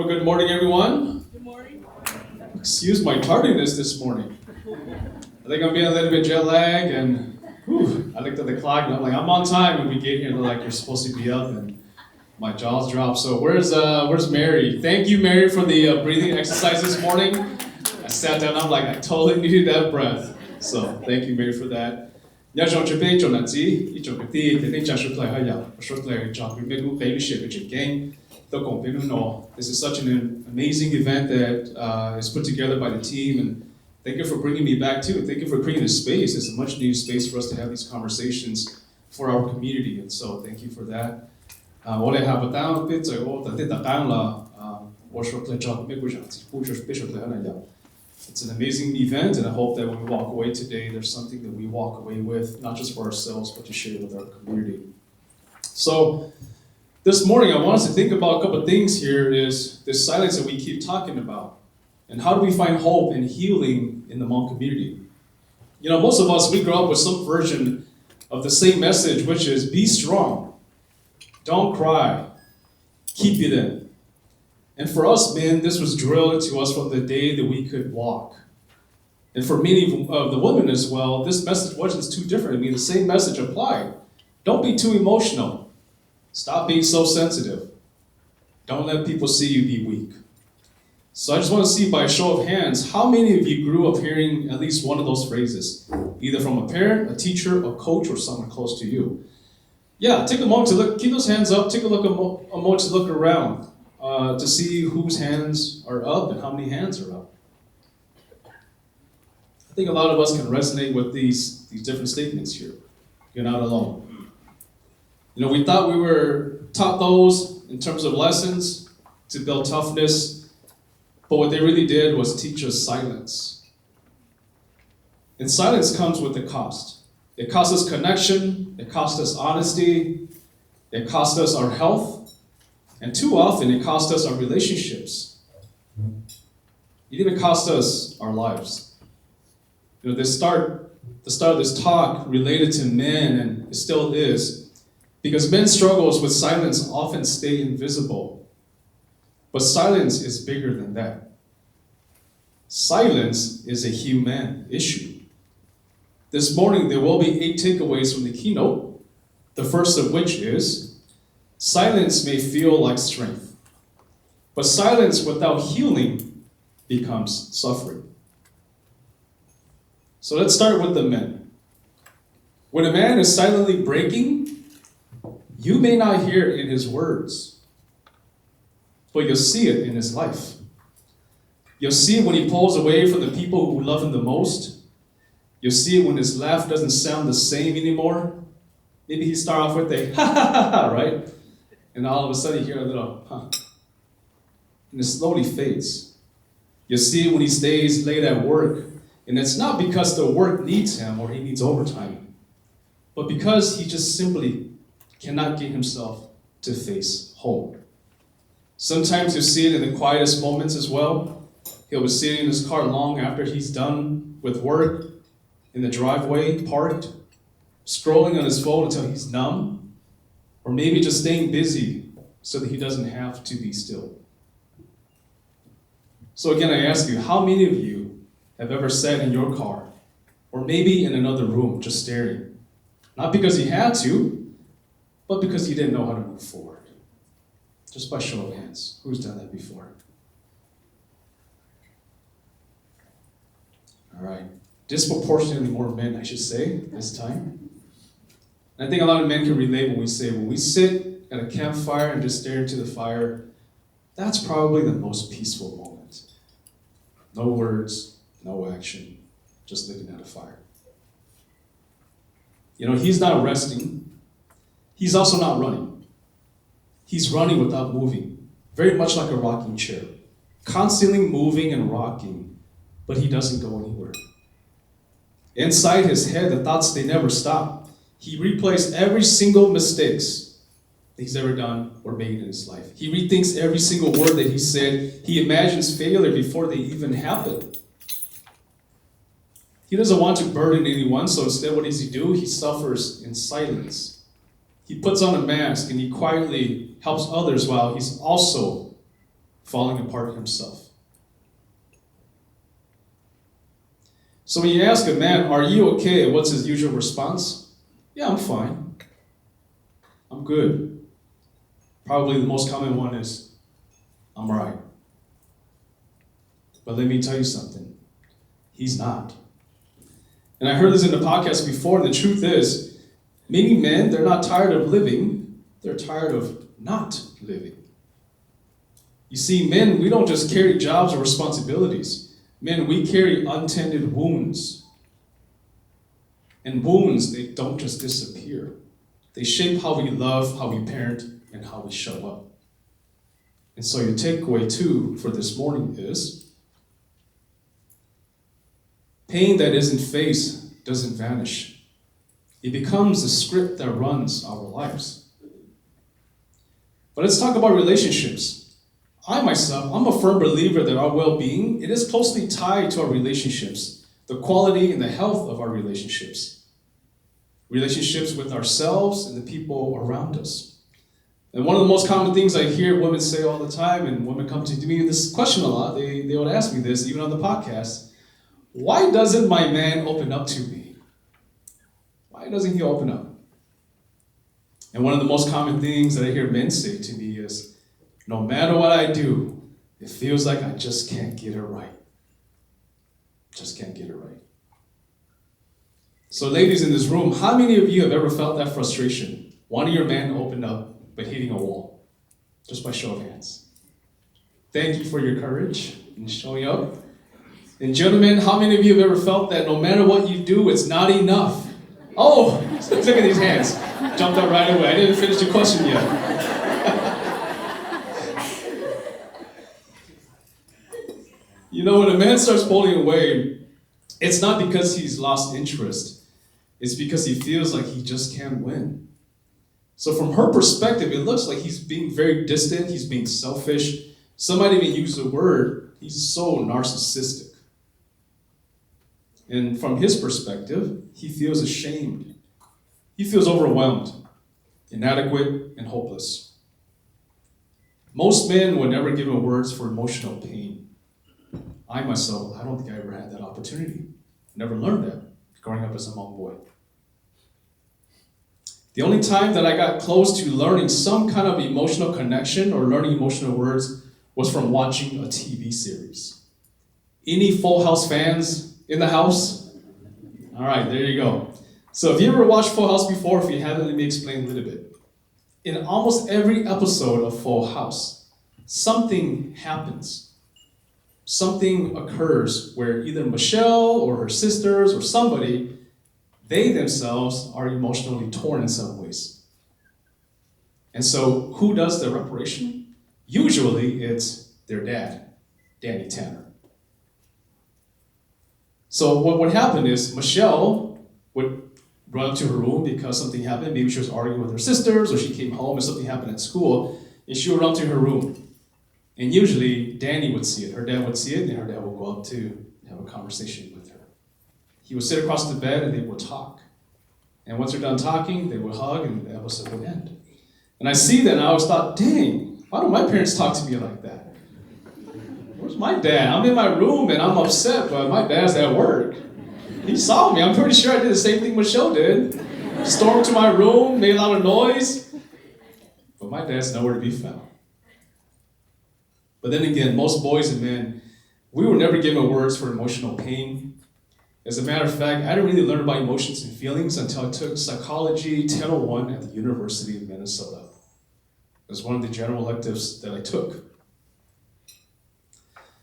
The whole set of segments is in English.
Well, good morning, everyone. Good morning. Excuse my tardiness this morning. I think I'm being a little bit jet lagged, and I looked at the clock and I'm like, I'm on time when we get here. They're like, you're supposed to be up, and my jaws dropped. So where's Mary? Thank you, Mary, for the breathing exercise this morning. I sat down, I'm like, I totally needed that breath. So thank you, Mary, for that. This is such an amazing event that is put together by the team, and thank you for bringing me back too. Thank you for creating this space. It's a much needed space for us to have these conversations for our community, and so thank you for that. It's an amazing event, and I hope that when we walk away today, there's something that we walk away with, not just for ourselves, but to share with our community. So, this morning, I want us to think about a couple of things here is this silence that we keep talking about. And how do we find hope and healing in the Hmong community? You know, most of us, we grow up with some version of the same message, which is be strong, don't cry, keep it in. And for us men, this was drilled into us from the day that we could walk. And for many of the women as well, this message wasn't too different. I mean, the same message applied. Don't be too emotional. Stop being so sensitive. Don't let people see you be weak. So I just want to see by a show of hands, how many of you grew up hearing at least one of those phrases? Either from a parent, a teacher, a coach, or someone close to you. Yeah, take a moment to look, keep those hands up, take a moment to look around to see whose hands are up and how many hands are up. I think a lot of us can resonate with these different statements here. You're not alone. You know, we thought we were taught those in terms of lessons to build toughness, but what they really did was teach us silence. And silence comes with a cost. It costs us connection, it costs us honesty, it costs us our health, and too often it costs us our relationships. It even costs us our lives. You know, the start of this talk related to men, and it still is, because men's struggles with silence often stay invisible. But silence is bigger than that. Silence is a human issue. This morning there will be 8 takeaways from the keynote, the first of which is, silence may feel like strength, but silence without healing becomes suffering. So let's start with the men. When a man is silently breaking, you may not hear it in his words, but you'll see it in his life. You'll see it when he pulls away from the people who love him the most. You'll see it when his laugh doesn't sound the same anymore. Maybe he starts off with a ha ha ha ha, right? And all of a sudden you hear a little huh. And it slowly fades. You'll see it when he stays late at work. And it's not because the work needs him or he needs overtime, but because he just simply cannot get himself to face home. Sometimes you'll see it in the quietest moments as well. He'll be sitting in his car long after he's done with work, in the driveway, parked, scrolling on his phone until he's numb, or maybe just staying busy so that he doesn't have to be still. So again, I ask you, how many of you have ever sat in your car, or maybe in another room, just staring? Not because you had to, but because you didn't know how to move forward. Just by show of hands, who's done that before? All right, disproportionately more men, I should say, this time. And I think a lot of men can relate when we sit at a campfire and just stare into the fire, that's probably the most peaceful moment. No words, no action, just looking at a fire. You know, he's not resting. He's also not running. He's running without moving, very much like a rocking chair, constantly moving and rocking, but he doesn't go anywhere. Inside his head, the thoughts, they never stop. He replays every single mistakes that he's ever done or made in his life. He rethinks every single word that he said. He imagines failure before they even happen. He doesn't want to burden anyone, so instead what does he do? He suffers in silence. He puts on a mask and he quietly helps others while he's also falling apart himself. So when you ask a man, are you okay? What's his usual response? Yeah, I'm fine. I'm good. Probably the most common one is, I'm right. But let me tell you something. He's not. And I heard this in the podcast before, and the truth is, many men, they're not tired of living, they're tired of not living. You see, men, we don't just carry jobs or responsibilities. Men, we carry untended wounds. And wounds, they don't just disappear. They shape how we love, how we parent, and how we show up. And so your takeaway too for this morning is, pain that isn't faced doesn't vanish. It becomes the script that runs our lives. But let's talk about relationships. I myself, I'm a firm believer that our well-being, it is closely tied to our relationships, the quality and the health of our relationships. Relationships with ourselves and the people around us. And one of the most common things I hear women say all the time, and women come to me with this question a lot, they would ask me this, even on the podcast, why doesn't my man open up to me? Why doesn't he open up? And one of the most common things that I hear men say to me is, no matter what I do, it feels like I just can't get it right. Just can't get it right. So ladies in this room, how many of you have ever felt that frustration? Wanting your man to open up, but hitting a wall? Just by show of hands. Thank you for your courage in showing up. And gentlemen, how many of you have ever felt that no matter what you do, it's not enough? Oh, look at these hands. Jumped up right away. I didn't finish the question yet. You know, when a man starts pulling away, it's not because he's lost interest. It's because he feels like he just can't win. So from her perspective, it looks like he's being very distant, he's being selfish. Some might even use the word, he's so narcissistic. And from his perspective, he feels ashamed. He feels overwhelmed, inadequate, and hopeless. Most men were never given words for emotional pain. I myself, I don't think I ever had that opportunity. Never learned that growing up as a Hmong boy. The only time that I got close to learning some kind of emotional connection or learning emotional words was from watching a TV series. Any Full House fans in the house? All right, there you go. So if you ever watched Full House before, if you haven't, let me explain a little bit. In almost every episode of Full House, something happens. Something occurs where either Michelle or her sisters or somebody, they themselves are emotionally torn in some ways. And so who does the reparation? Usually it's their dad, Danny Tanner. So what would happen is Michelle would run up to her room because something happened. Maybe she was arguing with her sisters or she came home and something happened at school, and she would run to her room. And usually, Danny would see it. Her dad would see it, and her dad would go up to have a conversation with her. He would sit across the bed, and they would talk. And once they're done talking, they would hug, and the episode would end. And I see that, and I always thought, dang, why don't my parents talk to me like that? Where's my dad? I'm in my room, and I'm upset, but my dad's at work. He saw me. I'm pretty sure I did the same thing Michelle did. Stormed to my room, made a lot of noise. But my dad's nowhere to be found. But then again, most boys and men, we were never given words for emotional pain. As a matter of fact, I didn't really learn about emotions and feelings until I took Psychology 1001 at the University of Minnesota. It was one of the general electives that I took.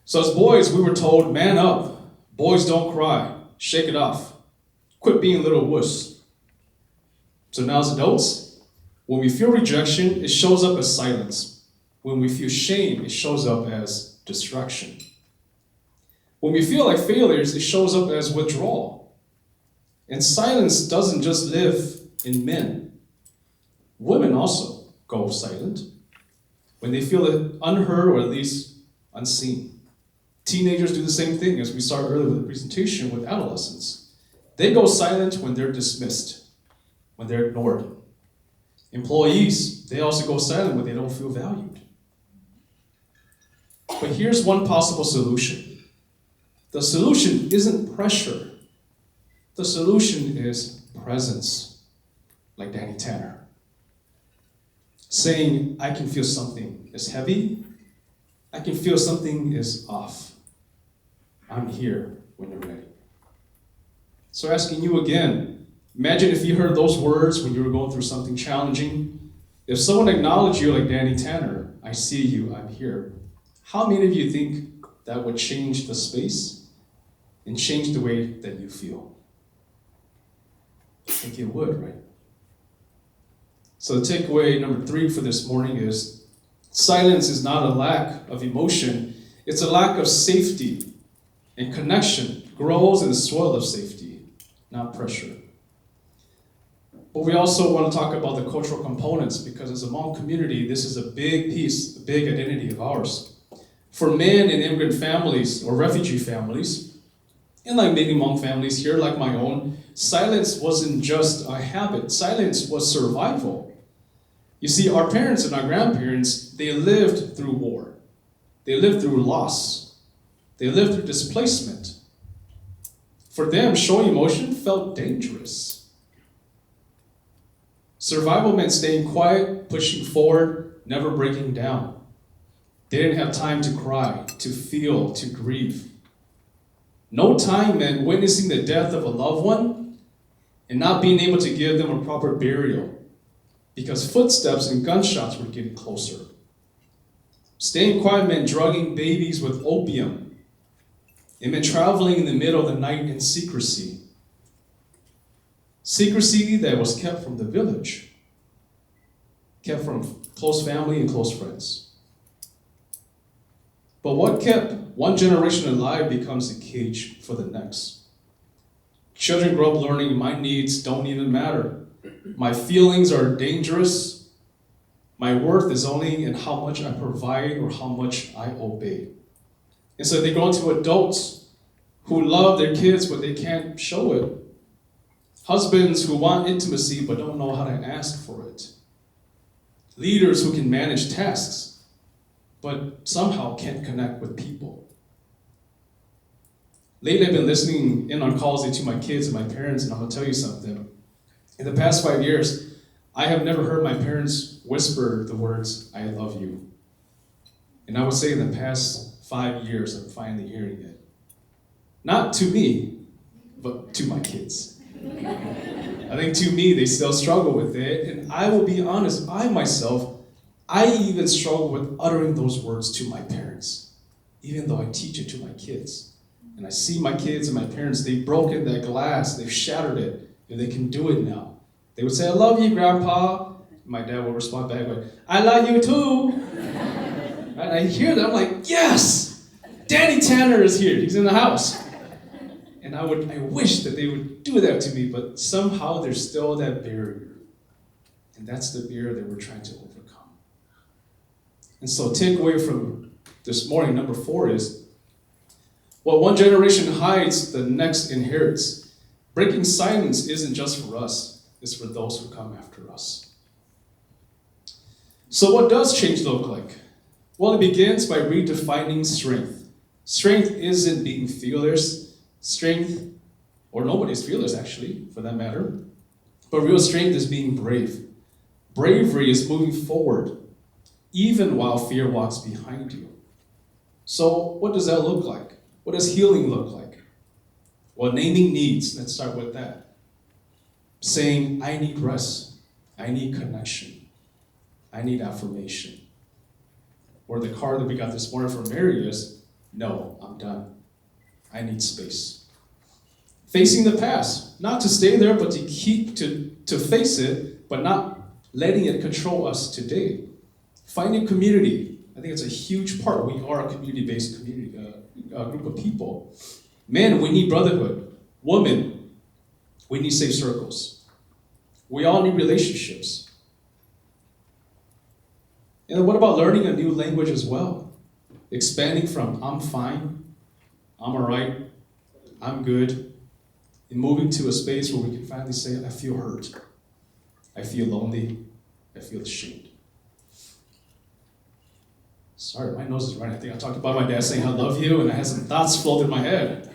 So as boys, we were told, man up, boys don't cry, shake it off, quit being little wuss. So now as adults, when we feel rejection, it shows up as silence. When we feel shame, it shows up as distraction. When we feel like failures, it shows up as withdrawal. And silence doesn't just live in men. Women also go silent when they feel unheard or at least unseen. Teenagers do the same thing, as we started earlier with the presentation with adolescents. They go silent when they're dismissed, when they're ignored. Employees, they also go silent when they don't feel valued. But here's one possible solution. The solution isn't pressure. The solution is presence, like Danny Tanner. Saying, I can feel something is heavy. I can feel something is off. I'm here when you're ready. So asking you again, imagine if you heard those words when you were going through something challenging. If someone acknowledged you like Danny Tanner, I see you, I'm here. How many of you think that would change the space and change the way that you feel? I think it would, right? So the takeaway number 3 for this morning is silence is not a lack of emotion, it's a lack of safety, and connection grows in the soil of safety, not pressure. But we also want to talk about the cultural components, because as a Hmong community, this is a big piece, a big identity of ours. For men in immigrant families or refugee families, and like many Hmong families here, like my own, silence wasn't just a habit. Silence was survival. You see, our parents and our grandparents, they lived through war. They lived through loss. They lived through displacement. For them, showing emotion felt dangerous. Survival meant staying quiet, pushing forward, never breaking down. They didn't have time to cry, to feel, to grieve. No time meant witnessing the death of a loved one and not being able to give them a proper burial, because footsteps and gunshots were getting closer. Staying quiet meant drugging babies with opium. It meant traveling in the middle of the night in secrecy. Secrecy that was kept from the village, kept from close family and close friends. But what kept one generation alive becomes a cage for the next. Children grow up learning my needs don't even matter. My feelings are dangerous. My worth is only in how much I provide or how much I obey. And so they grow into adults who love their kids, but they can't show it. Husbands who want intimacy, but don't know how to ask for it. Leaders who can manage tasks, but somehow can't connect with people. Lately, I've been listening in on calls to my kids and my parents, and I'm going to tell you something. In the past 5 years, I have never heard my parents whisper the words, I love you. And I would say in the past 5 years, I'm finally hearing it. Not to me, but to my kids. I think to me, they still struggle with it. And I will be honest, I even struggle with uttering those words to my parents, even though I teach it to my kids. And I see my kids and my parents, they've broken that glass, they've shattered it, and they can do it now. They would say, I love you, Grandpa. My dad will respond back like, I love you too. And I hear that, I'm like, yes, Danny Tanner is here, he's in the house. And I wish that they would do that to me, but somehow there's still that barrier. And that's the barrier that we're trying to overcome. And so takeaway from this morning, number 4 is, what one generation hides, the next inherits. Breaking silence isn't just for us, it's for those who come after us. So what does change look like? Well, it begins by redefining strength. Strength isn't being fearless. Strength, or nobody's fearless actually, for that matter. But real strength is being brave. Bravery is moving forward, even while fear walks behind you. So what does that look like? What does healing look like? Well, naming needs, let's start with that. Saying, I need rest, I need connection, I need affirmation. Or the card that we got this morning from Mary is, no, I'm done. I need space. Facing the past, not to stay there, but to face it, but not letting it control us today. Finding community, I think it's a huge part. We are a community-based group of people. Men, we need brotherhood. Women, we need safe circles. We all need relationships. And what about learning a new language as well? Expanding from I'm fine, I'm all right, I'm good, and moving to a space where we can finally say, I feel hurt, I feel lonely, I feel ashamed. Sorry, my nose is running. I think I talked about my dad saying I love you, and I had some thoughts float in my head.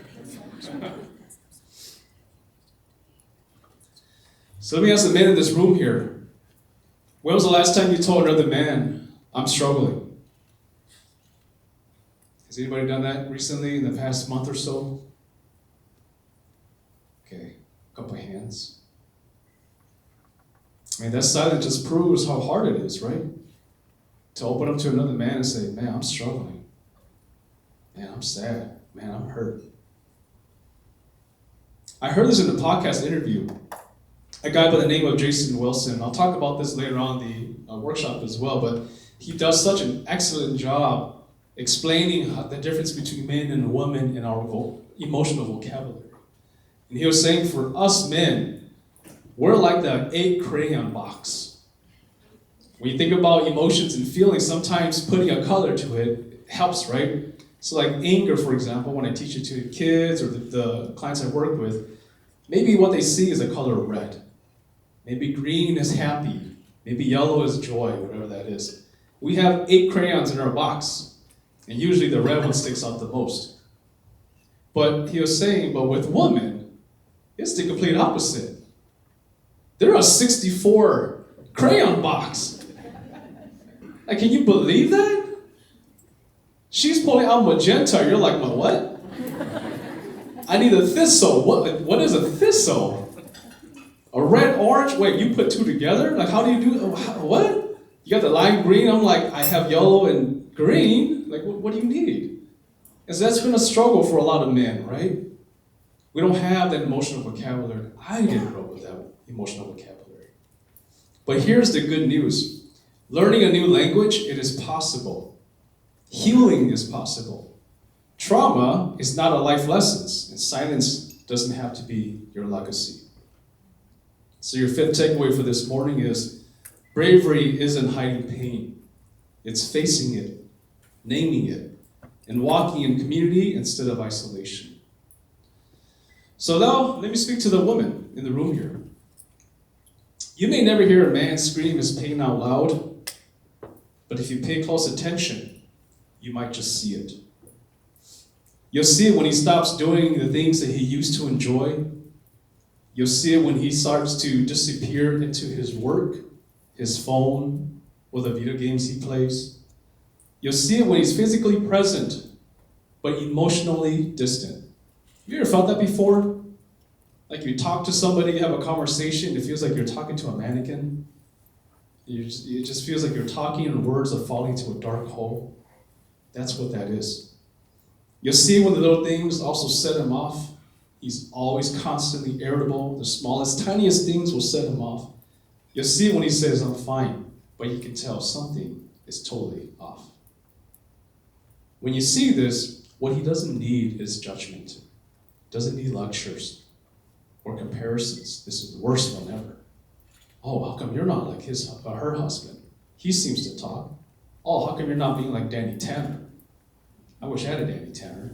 So let me ask the men in this room here. When was the last time you told another man, I'm struggling? Has anybody done that recently in the past month or so? Okay, a couple of hands. I mean, that silence just proves how hard it is, right? To open up to another man and say, man, I'm struggling. Man, I'm sad. Man, I'm hurt. I heard this in a podcast interview. A guy by the name of Jason Wilson. I'll talk about this later on in the workshop as well, but he does such an excellent job explaining the difference between men and women in our emotional vocabulary. And he was saying for us men, we're like the 8 crayon box. When you think about emotions and feelings, sometimes putting a color to it helps, right? So like anger, for example, when I teach it to kids or the clients I work with, maybe what they see is the color red. Maybe green is happy. Maybe yellow is joy, whatever that is. We have 8 crayons in our box, and usually the red one sticks out the most. But he was saying, but with women, it's the complete opposite. There are 64 crayon box. Like, can you believe that? She's pulling out magenta. You're like, well, what? I need a thistle. What is a thistle? A red, orange? Wait, you put 2 together? Like, how do you do? What? You got the lime green? I'm like, I have yellow and green. Like, what do you need? And so that's been a struggle for a lot of men, right? We don't have that emotional vocabulary. I didn't grow up with that emotional vocabulary. But here's the good news. Learning a new language, it is possible. Healing is possible. Trauma is not a life lesson, and silence doesn't have to be your legacy. So your 5th takeaway for this morning is bravery isn't hiding pain. It's facing it, naming it, and walking in community instead of isolation. So now, let me speak to the woman in the room here. You may never hear a man scream his pain out loud, but if you pay close attention, you might just see it. You'll see it when he stops doing the things that he used to enjoy. You'll see it when he starts to disappear into his work, his phone, or the video games he plays. You'll see it when he's physically present, but emotionally distant. You ever felt that before? Like you talk to somebody, you have a conversation, it feels like you're talking to a mannequin. It just feels like you're talking and words are falling into a dark hole. That's what that is. You'll see when the little things also set him off. He's always constantly irritable. The smallest, tiniest things will set him off. You'll see when he says, I'm fine, but you can tell something is totally off. When you see this, what he doesn't need is judgment. Doesn't need lectures or comparisons. This is the worst one ever. Oh, how come you're not like her husband? He seems to talk. Oh, how come you're not being like Danny Tanner? I wish I had a Danny Tanner.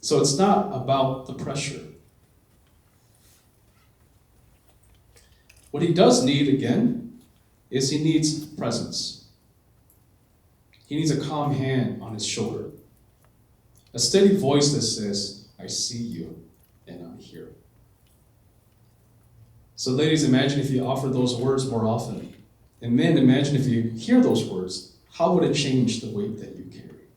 So it's not about the pressure. What he does need, again, is he needs presence. He needs a calm hand on his shoulder. A steady voice that says, I see you and I'm here. So ladies, imagine if you offer those words more often. And men, imagine if you hear those words, how would it change the weight that you carry?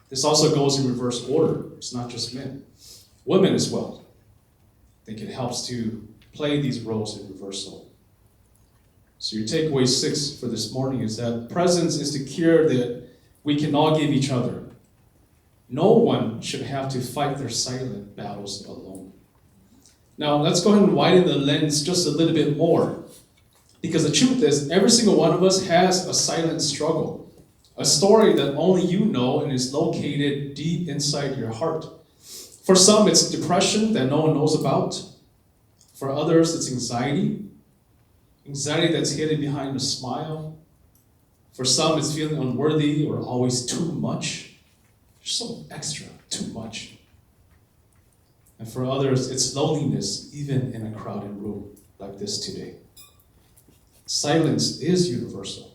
This also goes in reverse order. It's not just men. Women as well. I think it helps to play these roles in reversal. So your takeaway 6 for this morning is that presence is the cure that we can all give each other. No one should have to fight their silent battles alone. Now, let's go ahead and widen the lens just a little bit more. Because the truth is, every single one of us has a silent struggle. A story that only you know and is located deep inside your heart. For some, it's depression that no one knows about. For others, it's anxiety. Anxiety that's hidden behind a smile. For some, it's feeling unworthy or always too much. You're so extra, too much. And for others, it's loneliness, even in a crowded room like this today. Silence is universal.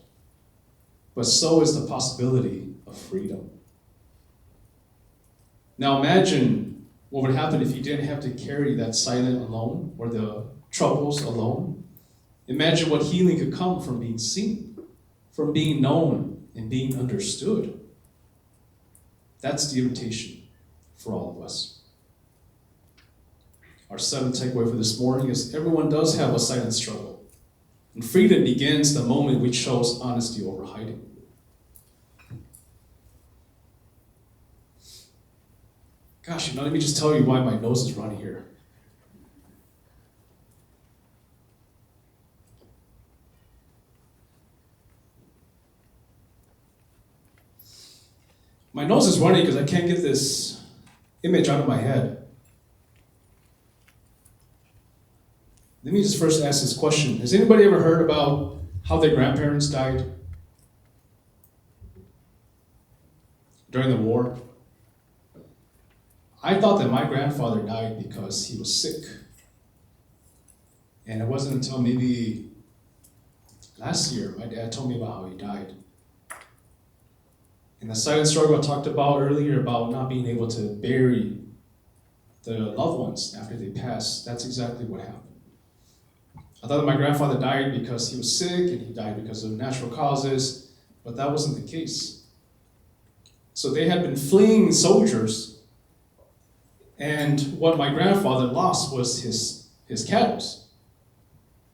but so is the possibility of freedom. Now imagine what would happen if you didn't have to carry that silence alone, or the troubles alone. Imagine what healing could come from being seen, from being known and being understood. That's the invitation for all of us. Our seventh takeaway for this morning is everyone does have a silent struggle. And freedom begins the moment we chose honesty over hiding. Gosh, let me just tell you why my nose is running here. My nose is running because I can't get this image out of my head. Let me just first ask this question. Has anybody ever heard about how their grandparents died during the war? I thought that my grandfather died because he was sick. And it wasn't until maybe last year my dad told me about how he died. And the silent struggle I talked about earlier about not being able to bury the loved ones after they passed, that's exactly what happened. I thought that my grandfather died because he was sick and he died because of natural causes, but that wasn't the case. So they had been fleeing soldiers, and what my grandfather lost was his cattle,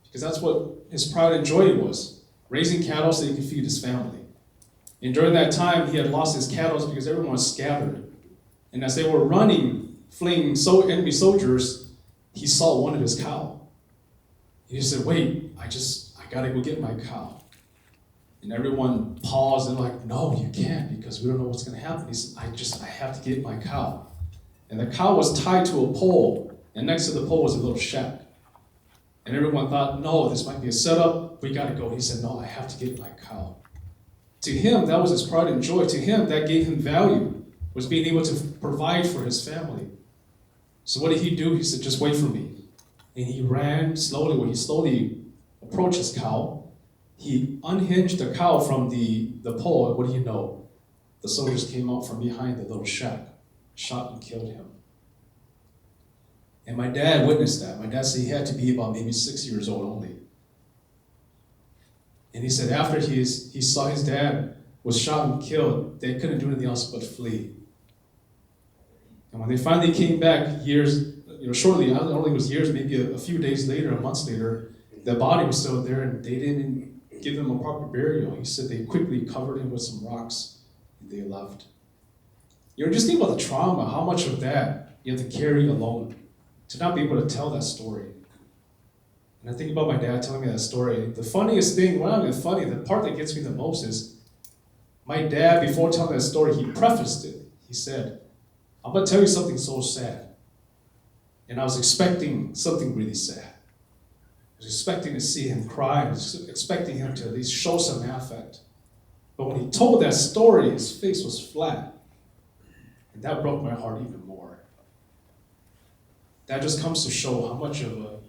because that's what his pride and joy was, raising cattle so he could feed his family. And during that time, he had lost his cattle because everyone was scattered. And as they were running, fleeing enemy soldiers, he saw one of his cow. He said, wait, I gotta go get my cow. And everyone paused and like, no, you can't, because we don't know what's gonna happen. He said, I have to get my cow. And the cow was tied to a pole, and next to the pole was a little shack. And everyone thought, no, this might be a setup, we gotta go. He said, no, I have to get my cow. To him, that was his pride and joy. To him, that gave him value, was being able to provide for his family. So what did he do? He said, just wait for me. And he ran slowly. When he slowly approached his cow, he unhinged the cow from the pole. And what do you know? The soldiers came out from behind the little shack, shot and killed him. And my dad witnessed that. My dad said he had to be about maybe 6 years old only. And he said after he saw his dad was shot and killed, they couldn't do anything else but flee. And when they finally came back shortly, I don't know if it was years, maybe a few days later, months later, the body was still there and they didn't give him a proper burial. He said they quickly covered him with some rocks and they left. Just think about the trauma, how much of that you have to carry alone to not be able to tell that story. And I think about my dad telling me that story. The funniest thing, well, not even funny, the part that gets me the most is my dad, before telling that story, he prefaced it. He said, I'm going to tell you something so sad. And I was expecting something really sad. I was expecting to see him cry. I was expecting him to at least show some affect. But when he told that story, his face was flat. And that broke my heart even more. That just comes to show how much of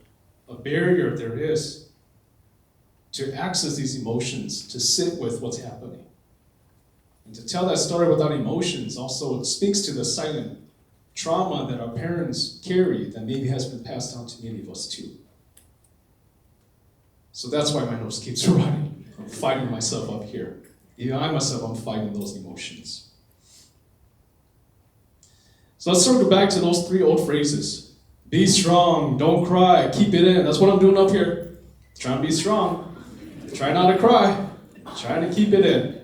a barrier there is to access these emotions, to sit with what's happening. And to tell that story without emotions also speaks to the silent trauma that our parents carry that maybe has been passed down to many of us too. So that's why my nose keeps running. I'm fighting myself up here. Even I myself, I'm fighting those emotions. So let's circle back to those three old phrases. Be strong, don't cry, keep it in. That's what I'm doing up here. Trying to be strong. Try not to cry. Trying to keep it in.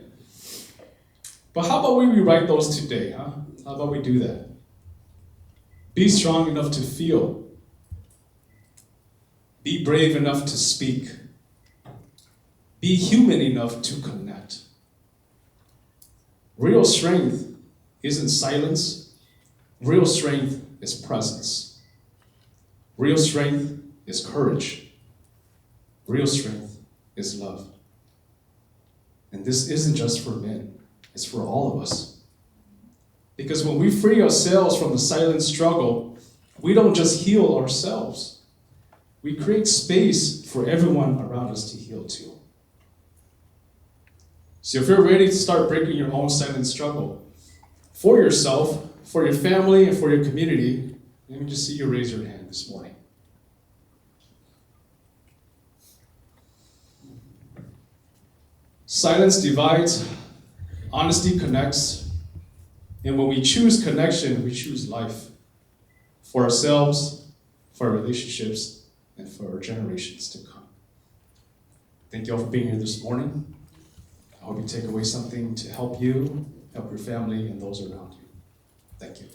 But how about we rewrite those today, huh? How about we do that? Be strong enough to feel. Be brave enough to speak. Be human enough to connect. Real strength isn't silence. Real strength is presence. Real strength is courage. Real strength is love. And this isn't just for men, it's for all of us. Because when we free ourselves from the silent struggle, we don't just heal ourselves. We create space for everyone around us to heal too. So if you're ready to start breaking your own silent struggle for yourself, for your family, and for your community, let me just see you raise your hand this morning. Silence divides, honesty connects, and when we choose connection, we choose life for ourselves, for our relationships, and for our generations to come. Thank you all for being here this morning. I hope you take away something to help you, help your family, and those around you. Thank you.